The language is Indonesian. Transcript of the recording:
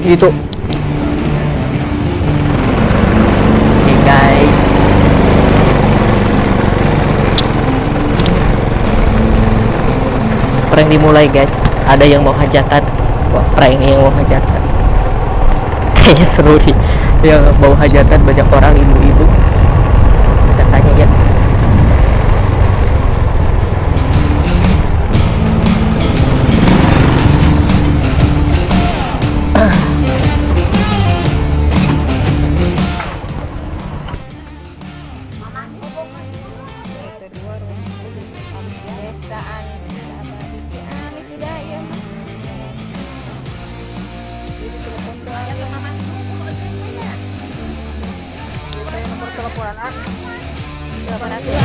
Gitu. Oke guys. Prank dimulai guys. Ada yang mau hajatan. Wah, prank yang mau hajatan. Kayaknya seru nih. Yang mau hajatan banyak orang ibu-ibu. Kita tanya ya. Nomor teleponan berapa nanti?